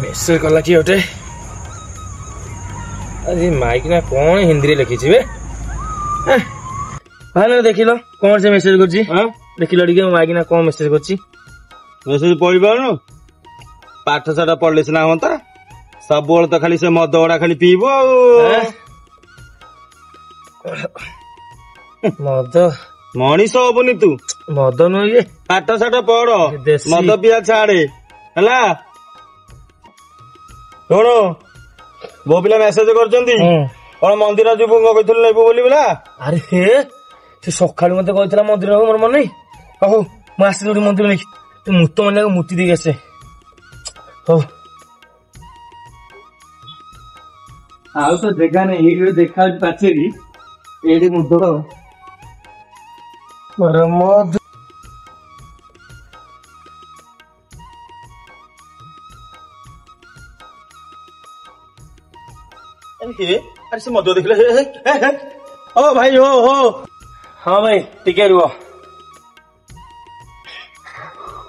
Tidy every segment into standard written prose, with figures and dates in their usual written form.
Message कला कि गोटे अरे माइक ना कौन हिंदी लिखी भाई देख लो कौन से मेसेज कर देख लो टे माइक ना कौन मेसेज कर मेसेज पढ़ी पार पाठ साठ पढ़ले सीना हम सब तो खाली से मद गुड़ा खाली पीब मद मनीष हबनी तू मद नुहे पाठ साठ पढ़ मद पिया छाड़े है शुण बो पिला मेसेज कर मंदिर जीव कहते लेबू बोली बोला अरे हे सकालू मत कहला मंदिर मोर मन नहीं हौ मुझे मंदिर नहीं तू मूत मन मूर्ति देख आसे हौ आउ तो जगह नहीं ये देखा पाचेरी ये मुद्द मद अरे से मद देख ओ भाई हो हाँ भाई टिके रुह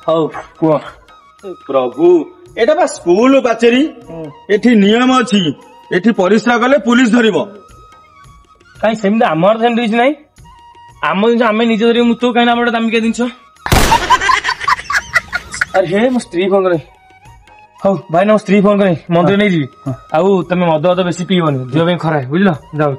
हौ कह प्रभु एटा बा स्कूल पाचेरी एठी नियम अछि एठी परिश्रा कले पुलिस धरिबो कहीं सेमती आमर सेमती किसी नहीं आम जिन आम निजे धर मुत कहीं आम दामिका जिन अरे हे मो स्त्री फोन करे हौ भाई ना मो स्त्री फोन करे मंदिर नहीं जी आउ तुम मद बेसी पीबनी देह खराब बुझल जाऊँ।